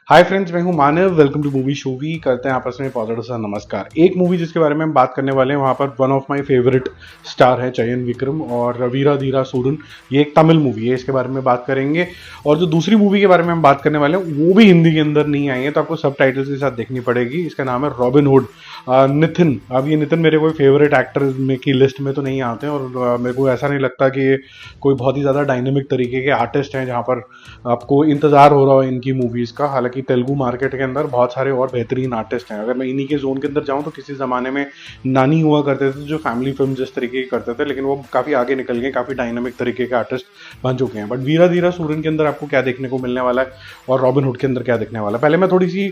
हाय friends, मैं हूं Manav. Welcome to movie शोवी। करते हैं आपस में पॉजिटिव सा नमस्कार। एक मूवी जिसके बारे में हम बात करने वाले हैं, वहां पर one of my favourite star है चयन विक्रम और वीरा धीरा सूरन। ये एक तमिल मूवी है, इसके बारे में बात करेंगे। और जो दूसरी मूवी के बारे में हम बात करने वाले हैं वो भी हिंदी के अंदर नहीं आई है, तो आपको सब टाइटल्स के साथ देखनी पड़ेगी। इसका नाम है रॉबिन हुड। नितिन, अब ये नितिन मेरे कोई फेवरेट एक्टर में की लिस्ट में तो नहीं आते हैं, और मेरे को ऐसा नहीं लगता कि ये कोई बहुत ही ज़्यादा डायनेमिक तरीके के आर्टिस्ट हैं जहाँ पर आपको इंतजार हो रहा हो इनकी मूवीज़ का। हालांकि तेलुगु मार्केट के अंदर बहुत सारे और बेहतरीन आर्टिस्ट हैं। अगर मैं इन्हीं के जोन के अंदर जाऊँ तो किसी ज़माने में नानी हुआ करते थे जो फैमिली फिल्म जिस तरीके की करते थे, लेकिन वो काफ़ी आगे निकल गए, काफ़ी डायनेमिक तरीके के आर्टिस्ट बन चुके हैं। बट वीरा धीरा सूरन के अंदर आपको क्या देखने को मिलने वाला है और रॉबिन हुड के अंदर क्या देखने वाला है, पहले मैं थोड़ी सी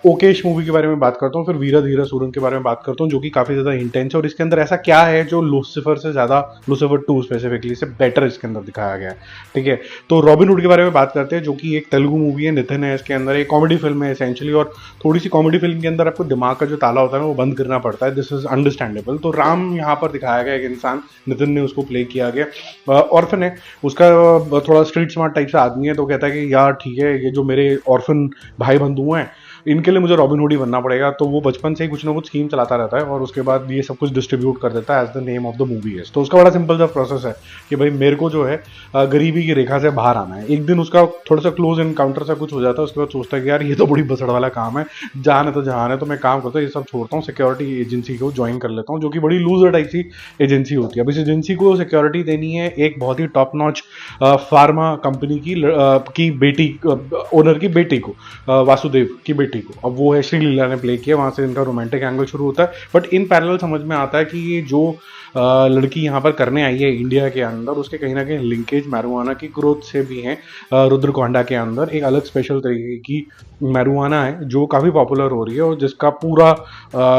ओकेश मूवी के बारे में बात करता हूँ, फिर वीरा धीरा सूरन के बारे में बात करता हूँ, जो कि काफ़ी ज़्यादा इंटेंस है। और इसके अंदर ऐसा क्या है जो लूसीफर से ज़्यादा, लूसीफर 2 स्पेसिफिकली से बेटर इसके अंदर दिखाया गया है। ठीक है, तो रॉबिन हुड के बारे में बात करते हैं, जो कि एक तेलुगु मूवी है। नितिन है इसके अंदर, एक कॉमेडी फिल्म है एसेंशियली, और थोड़ी सी कॉमेडी फिल्म के अंदर आपको दिमाग का जो ताला होता है वो बंद करना पड़ता है। This is understandable. तो राम यहाँ पर दिखाया गया, एक इंसान, नितिन ने उसको प्ले किया गया। ऑर्फन है उसका, थोड़ा स्ट्रीट स्मार्ट टाइप से आदमी है, तो कहता है कि यार ठीक है, ये जो मेरे ऑर्फन भाई बंधु हैं इनके लिए मुझे रॉबिन हुड ही बनना पड़ेगा। तो वो बचपन से ही कुछ ना कुछ स्कीम चलाता रहता है और उसके बाद ये सब कुछ डिस्ट्रीब्यूट कर देता है as the name of the movie है। तो उसका बड़ा सिंपल सा प्रोसेस है कि भाई मेरे को जो है गरीबी की रेखा से बाहर आना है। एक दिन उसका थोड़ा सा क्लोज एनकाउंटर सा कुछ हो जाता है, उसके बाद सोचता है कि यार ये तो बड़ी बसड़ वाला काम है, जान है तो जहान है, तो मैं काम करता हूँ, ये सब छोड़ता हूँ, सिक्योरिटी एजेंसी को ज्वाइन कर लेता हूँ, जो कि बड़ी लूजर टाइप सी एजेंसी होती है। अब इस एजेंसी को सिक्योरिटी देनी है एक बहुत ही टॉप नॉच फार्मा कंपनी की बेटी, ओनर की बेटी को, वासुदेव की बेटी को। अब वो है श्रीलीला ने प्ले किया, वहां से इनका रोमांटिक एंगल शुरू होता है। बट इन पैरेलल समझ में आता है कि ये जो लड़की यहाँ पर करने आई है इंडिया के अंदर, उसके कहीं ना कहीं लिंकेज मैरुआना की ग्रोथ से भी है। रुद्रकोंडा के अंदर एक अलग स्पेशल तरीके की मैरुआना है जो काफ़ी पॉपुलर हो रही है, और जिसका पूरा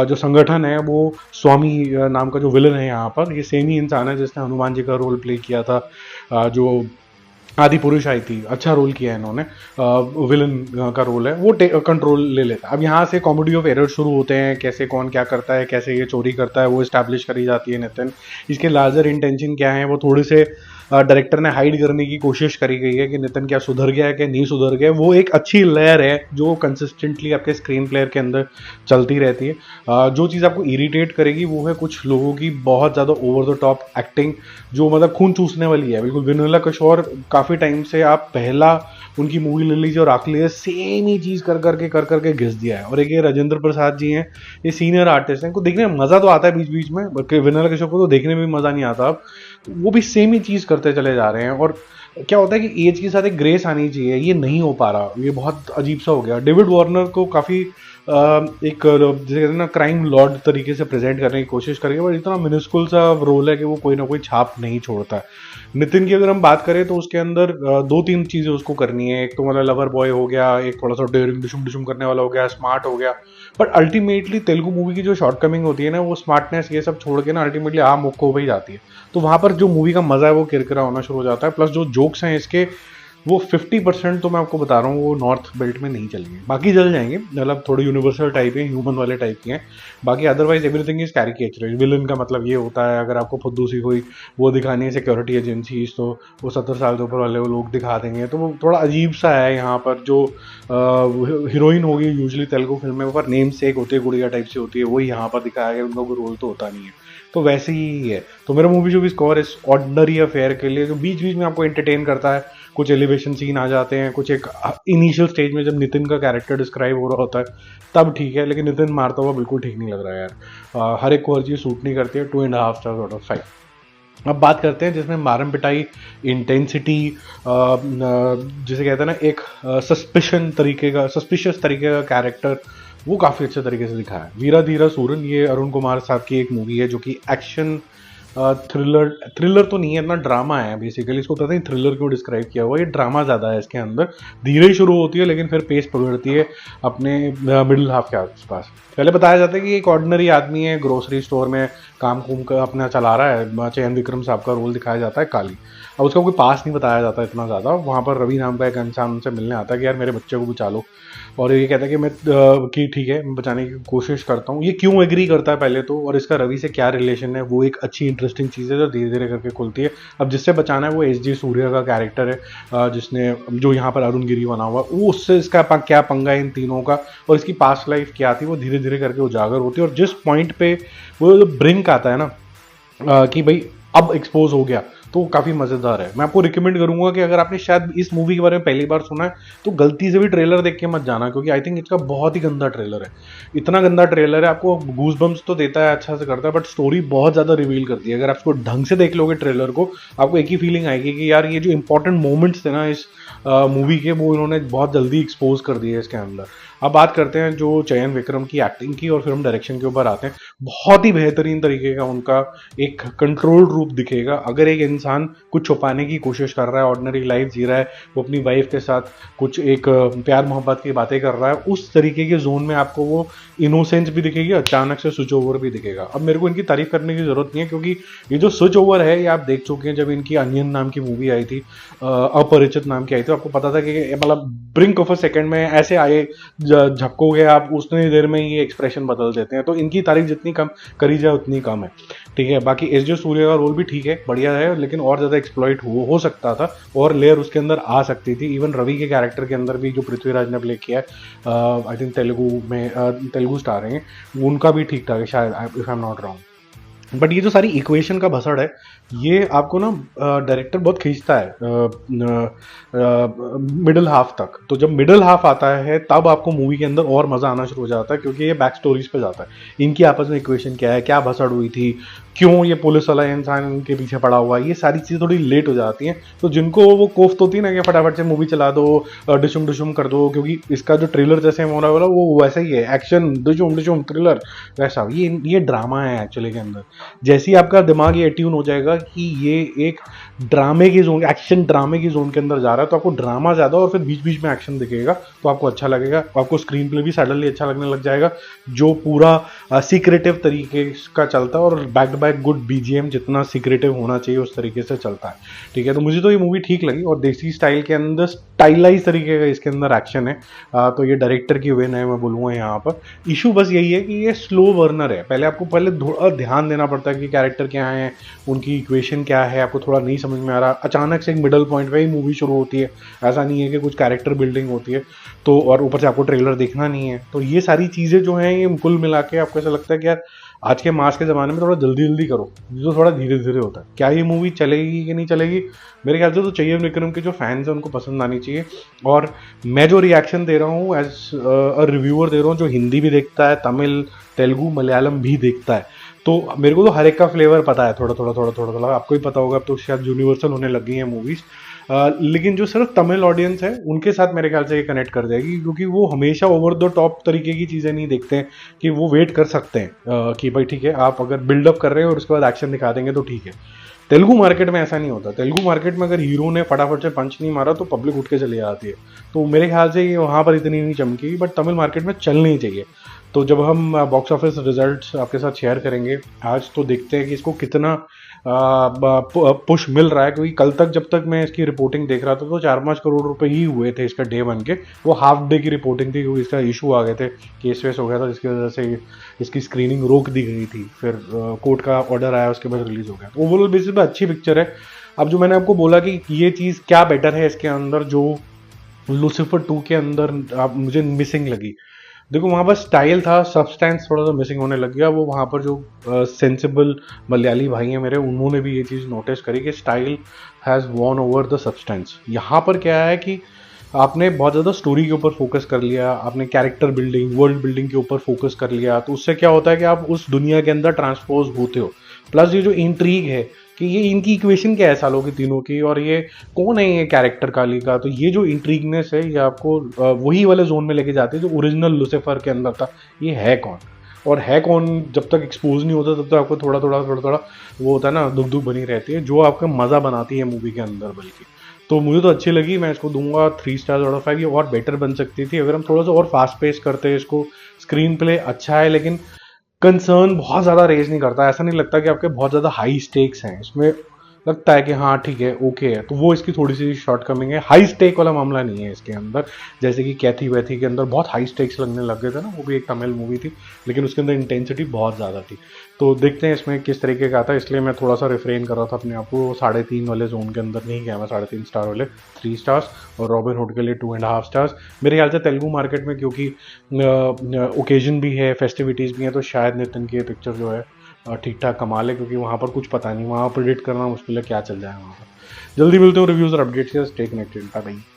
जो संगठन है वो स्वामी नाम का जो विलन है यहाँ पर, ये सेम ही इंसान है जिसने हनुमान जी का रोल प्ले किया था। जो आदि पुरुष आई थी, अच्छा रोल किया है इन्होंने, विलन का रोल है वो कंट्रोल ले लेता है। अब यहाँ से कॉमेडी ऑफ एरर शुरू होते हैं, कैसे कौन क्या करता है, कैसे ये चोरी करता है, वो इस्टेब्लिश करी जाती है नितिन। इसके लार्जर इंटेंशन क्या है वो थोड़े से डायरेक्टर ने हाइड करने की कोशिश करी गई है कि नितिन क्या सुधर गया है, क्या नहीं सुधर गया। वो एक अच्छी लेयर है जो कंसिस्टेंटली आपके स्क्रीन प्लेयर के अंदर चलती रहती है। जो चीज़ आपको इरिटेट करेगी वो है कुछ लोगों की बहुत ज़्यादा ओवर द टॉप एक्टिंग, जो मतलब खून चूसने वाली है बिल्कुल। विनोला किशोर काफ़ी टाइम से, आप पहला उनकी मूवी ले लीजिए और आखिर लीजिए, सेम ही चीज़ कर करके घिस दिया है। और एक ये राजेंद्र प्रसाद जी हैं, ये सीनियर आर्टिस्ट हैं, इनको देखने में मज़ा तो आता है बीच बीच में, बल्कि विनोला किशोर को तो देखने में भी मज़ा नहीं आता। अब वो भी सेम ही चीज़ करते चले जा रहे हैं, और क्या होता है कि एज के साथ एक ग्रेस आनी चाहिए, ये नहीं हो पा रहा, ये बहुत अजीब सा हो गया। डेविड वार्नर को काफ़ी एक जैसे कहते हैं ना क्राइम लॉर्ड तरीके से प्रेजेंट करने की कोशिश करेंगे, पर इतना मिनिस्कुल सा रोल है कि वो कोई ना कोई छाप नहीं छोड़ता है। नितिन की अगर हम बात करें तो उसके अंदर दो तीन चीज़ें उसको करनी है। एक तो मतलब लवर बॉय हो गया, एक थोड़ा सा डेयरिंग डिशुम डिशुम करने वाला हो गया, स्मार्ट हो गया। बट अल्टीमेटली तेलुगु मूवी की जो शॉर्टकमिंग होती है ना, वो स्मार्टनेस ये सब छोड़ के ना अल्टीमेटली आम मुख हो ही जाती है। तो वहाँ पर जो मूवी का मजा है वो किरकिरा होना शुरू हो जाता है। प्लस जो जोक्स हैं इसके, वो 50% तो मैं आपको बता रहा हूँ वो नॉर्थ बेल्ट में नहीं चलेंगे, बाकी चल जाएंगे, मतलब थोड़े यूनिवर्सल टाइप है, ह्यूमन वाले टाइप के हैं। बाकी otherwise everything is caricature. Villain का मतलब ये होता है, अगर आपको फुद्दू सी कोई वो दिखानी है सिक्योरिटी एजेंसीज, तो वो 70 साल से ऊपर वाले वो लोग दिखा देंगे, तो वो थोड़ा अजीब सा है। यहाँ पर जो हीरोइन होगी यूजली तेलुगु फिल्म में, ऊपर नेम सेक होती है, गुड़िया टाइप से होती है, वही यहाँ पर दिखाया गया, उनका कोई रोल तो होता नहीं है। तो वैसे ही है। तो मेरा मूवी जो भी स्कोर इस ऑर्डिनरी अफेयर के लिए, जो बीच बीच में आपको एंटरटेन करता है, कुछ एलिवेशन सीन आ जाते हैं, कुछ एक इनिशियल स्टेज में जब नितिन का कैरेक्टर डिस्क्राइब हो रहा होता है तब ठीक है, लेकिन नितिन मारता हुआ बिल्कुल ठीक नहीं लग रहा है यार। हर एक को हर चीज़ सूट नहीं करती है। 2.5 स्टार आउट ऑफ 5। अब बात करते हैं जिसमें मारम पिटाई, इंटेंसिटी, जिसे कहते हैं ना एक सस्पिशियस तरीके का कैरेक्टर, वो काफ़ी अच्छे तरीके से दिखाया है। वीरा धीरा सूरन, ये अरुण कुमार साहब की एक मूवी है जो कि एक्शन थ्रिलर तो नहीं है, इतना ड्रामा है बेसिकली। इसको पता नहीं थ्रिलर क्यों डिस्क्राइब किया हुआ, ये ड्रामा ज़्यादा है इसके अंदर। धीरे ही शुरू होती है लेकिन फिर पेस पकड़ती है अपने मिडिल हाफ के आसपास। पहले बताया जाता है कि एक ऑर्डिनरी आदमी है, ग्रोसरी स्टोर में काम कुम का अपना चला रहा है। चयन विक्रम साहब का रोल दिखाया जाता है काली। अब उसका कोई पास नहीं बताया जाता इतना ज़्यादा। वहाँ पर रवि नाम का एक इंसान उनसे मिलने आता है कि यार मेरे बच्चे को बचा लो, और ये कहता है कि कि ठीक है मैं बचाने की कोशिश करता हूँ। ये क्यों एग्री करता है पहले तो, और इसका रवि से क्या रिलेशन है, वो एक अच्छी इंटरेस्टिंग चीज़ है जो धीरे धीरे करके खुलती है। अब जिससे बचाना है वो एस जी सूर्या का कैरेक्टर है, जिसने जो यहाँ पर अरुण गिरी बना हुआ, वो उससे इसका क्या पंगा है इन तीनों का, और इसकी पास्ट लाइफ क्या थी, वो धीरे धीरे करके उजागर होती है। और जिस पॉइंट पे वो ब्रिंक आता है ना, कि भाई अब एक्सपोज हो गया, तो काफ़ी मज़ेदार है। मैं आपको रिकमेंड करूंगा कि अगर आपने शायद इस मूवी के बारे में पहली बार सुना है तो गलती से भी ट्रेलर देख के मत जाना, क्योंकि आई थिंक इसका बहुत ही गंदा ट्रेलर है। इतना गंदा ट्रेलर है, आपको गूज बम्स तो देता है, अच्छा से करता है, बट स्टोरी बहुत ज़्यादा रिवील करती है। अगर आप इसको ढंग से देख लोगे ट्रेलर को, आपको एक ही फीलिंग आएगी कि यार ये जो इंपॉर्टेंट मोमेंट्स थे ना इस मूवी के, वो इन्होंने बहुत जल्दी एक्सपोज कर दिए इसके अंदर। अब बात करते हैं जो चयन विक्रम की एक्टिंग की और फिल्म डायरेक्शन के ऊपर आते हैं। बहुत ही बेहतरीन तरीके का उनका एक कंट्रोल रूप दिखेगा। अगर एक इंसान कुछ छुपाने की कोशिश कर रहा है, ऑर्डिनरी लाइफ जी रहा है, वो अपनी वाइफ के साथ कुछ एक प्यार मोहब्बत की बातें कर रहा है, उस तरीके के जोन में आपको वो इनोसेंस भी दिखेगी, अचानक से स्विच ओवर भी दिखेगा। अब मेरे को इनकी तारीफ करने की जरूरत नहीं है, क्योंकि ये जो स्विच ओवर है ये आप देख चुके हैं। जब इनकी अनियन नाम की मूवी आई थी, अपरिचित नाम की आई थी, आपको पता था कि मतलब ब्रिंक ऑफ अ सेकंड में ऐसे आए झपकोगे आप, उतनी देर में ये एक्सप्रेशन बदल देते हैं। तो इनकी तारीफ जितनी कम करी जाए उतनी कम है, ठीक है। बाकी एस जे सूर्य का रोल भी ठीक है, बढ़िया है, लेकिन और ज़्यादा एक्सप्लॉइट हो सकता था, और लेयर उसके अंदर आ सकती थी। इवन रवि के कैरेक्टर के अंदर भी जो पृथ्वीराज ने प्ले किया है, आई थिंक तेलुगु में, तेलुगु स्टार हैं, उनका भी ठीक ठाक है शायद, if I am not wrong. But ये जो सारी इक्वेशन का भसड़ है, ये आपको ना डायरेक्टर बहुत खींचता है मिडिल हाफ तक। तो जब मिडिल हाफ आता है तब आपको मूवी के अंदर और मज़ा आना शुरू हो जाता है, क्योंकि ये बैक स्टोरीज पे जाता है। इनकी आपस में इक्वेशन क्या है, क्या भसड़ हुई थी, क्यों ये पुलिस वाला इंसान इनके पीछे पड़ा हुआ है, ये सारी चीज़ें थोड़ी लेट हो जाती हैं। तो जिनको वो कोफ्त होती है ना कि फटाफट से मूवी चला दो, डिशुम डिशुम कर दो, क्योंकि इसका जो ट्रेलर जैसे हो रहा है वो वैसा ही है, एक्शन डिशुम डिशुम थ्रिलर वैसा। ये ड्रामा है एक्चुअली के अंदर। जैसे ही आपका दिमाग ये ट्यून हो जाएगा कि ये एक ड्रामे की जोन, एक्शन ड्रामे की जोन के अंदर जा रहा है, तो आपको ड्रामा ज़्यादा और फिर बीच बीच में एक्शन दिखेगा, तो आपको अच्छा लगेगा। आपको स्क्रीन प्ले भी सडनली अच्छा लगने लग जाएगा, जो पूरा सीक्रेटिव तरीके का चलता है, और बैक्ड बाय गुड बीजीएम, जितना सीक्रेटिव होना चाहिए उस तरीके से चलता है, ठीक है। तो मुझे तो ये मूवी ठीक लगी, और देसी स्टाइल के अंदर स्टाइलाइज तरीके का इसके अंदर एक्शन है। तो ये डायरेक्टर की विन है मैं बोलूँगा यहाँ पर। इशू बस यही है कि ये स्लो बर्नर है, पहले आपको थोड़ा ध्यान देना पड़ता है कि कैरेक्टर क्या है, उनकी इक्वेशन क्या है, आपको थोड़ा नहीं समझ में आ रहा, अचानक से एक मिडल पॉइंट पे ही मूवी शुरू होती है। ऐसा नहीं है कि कुछ कैरेक्टर बिल्डिंग होती है, तो और ऊपर से आपको ट्रेलर देखना नहीं है। तो ये सारी चीज़ें जो हैं, ये कुल मिला के आपको ऐसा लगता है कि यार आज के मास के ज़माने में थोड़ा जल्दी जल्दी करो, जो थोड़ा धीरे धीरे होता है। क्या ये मूवी चलेगी कि नहीं चलेगी, मेरे ख्याल से तो चयन विक्रम के जो फैंस हैं उनको पसंद आनी चाहिए। और मैं जो रिएक्शन दे रहा हूँ एज अ रिव्यूअर दे रहा हूँ, जो हिंदी भी देखता है, तमिल, तेलुगु, मलयालम भी देखता है, तो मेरे को तो हर एक का फ्लेवर पता है, थोड़ा थोड़ा थोड़ा थोड़ा थोड़ा। आपको ही पता होगा, अब तो शायद यूनिवर्सल होने लग गई हैं मूवीज़। लेकिन जो सिर्फ तमिल ऑडियंस है उनके साथ मेरे ख्याल से ये कनेक्ट कर जाएगी, क्योंकि वो हमेशा ओवर द टॉप तरीके की चीज़ें नहीं देखते हैं, कि वो वेट कर सकते हैं कि भाई ठीक है, आप अगर बिल्डअप कर रहे हो और उसके बाद एक्शन दिखा देंगे तो ठीक है। तेलुगु मार्केट में ऐसा नहीं होता। तेलुगु मार्केट में अगर हीरो ने फटाफट से पंच नहीं मारा तो पब्लिक उठ के चली जाती है। तो मेरे ख्याल से ये वहाँ पर इतनी नहीं चमकी, बट तमिल मार्केट में चलनी चाहिए। तो जब हम बॉक्स ऑफिस रिजल्ट्स आपके साथ शेयर करेंगे आज, तो देखते हैं कि इसको कितना पुश मिल रहा है, क्योंकि कल तक जब तक मैं इसकी रिपोर्टिंग देख रहा था तो 4-5 करोड़ रुपए ही हुए थे इसका डे 1 के। वो हाफ डे की रिपोर्टिंग थी, क्योंकि इसका इशू आ गए थे, केस वेस हो गया था, जिसकी वजह से इसकी स्क्रीनिंग रोक दी गई थी। फिर कोर्ट का ऑर्डर आया, उसके बाद रिलीज हो गया। ओवरऑल बेसिस पे अच्छी पिक्चर है। अब जो मैंने आपको बोला कि ये चीज़ क्या बेटर है इसके अंदर, जो लूसीफर 2 के अंदर आप मुझे मिसिंग लगी, देखो वहाँ पर स्टाइल था, सब्सटेंस थोड़ा सा मिसिंग होने लग गया। वो वहाँ पर जो सेंसिबल मलयाली भाई हैं मेरे, उन्होंने भी ये चीज़ नोटिस करी कि style has won over the substance. यहाँ पर क्या है कि आपने बहुत ज़्यादा स्टोरी के ऊपर फोकस कर लिया, आपने कैरेक्टर बिल्डिंग, वर्ल्ड बिल्डिंग के ऊपर फोकस कर लिया, तो उससे क्या होता है कि आप उस दुनिया के अंदर ट्रांसपोज होते हो। प्लस ये जो इंट्रीग है कि ये इनकी इक्वेशन क्या है सालों की तीनों की, और ये कौन है ये कैरेक्टर काली का, तो ये जो इंट्रीगनेस है ये आपको वही वाले जोन में लेके जाती है जो ओरिजिनल लूसीफर के अंदर था। ये है कौन, और है कौन जब तक एक्सपोज नहीं होता तब तक आपको थोड़ा थोड़ा वो होता है ना, दुख दुख बनी रहती है, जो आपका मज़ा बनाती है मूवी के अंदर। बल्कि तो मुझे तो अच्छी लगी, मैं इसको दूंगा 3 स्टार आउट ऑफ 5। ये और बेटर बन सकती थी अगर हम थोड़ा सा और फास्ट पेस करते हैं इसको। स्क्रीन प्ले अच्छा है, लेकिन कंसर्न बहुत ज़्यादा रेज नहीं करता। ऐसा नहीं लगता कि आपके बहुत ज़्यादा हाई स्टेक्स हैं इसमें। लगता है कि हाँ ठीक है, ओके है, तो वो इसकी थोड़ी सी शॉर्टकमिंग है। हाई स्टेक वाला मामला नहीं है इसके अंदर, जैसे कि कैथी वैथी के अंदर बहुत हाई स्टेक्स लगने लग गए थे ना, वो भी एक तमिल मूवी थी लेकिन उसके अंदर इंटेंसिटी बहुत ज़्यादा थी। तो देखते हैं इसमें किस तरीके का आता है, इसलिए मैं थोड़ा सा रिफ्रेन कर रहा था अपने आप को, 3.5 वाले जोन के अंदर नहीं गया मैं, 3.5 स्टार वाले 3 स्टार्स, और रॉबिन हुड के लिए 2.5 स्टार्स। मेरे ख्याल से तेलुगु मार्केट में क्योंकि ओकेजन भी है, फेस्टिविटीज़ भी हैं, तो शायद नितिन की ये पिक्चर जो है ठीक ठाक कमा ले, क्योंकि वहाँ पर कुछ पता नहीं, वहाँ प्रिडिक्ट करना मुश्किल है क्या चल जाए वहाँ पर। जल्दी मिलते हो रिव्यूज़ और updates, stay connected, bye bye.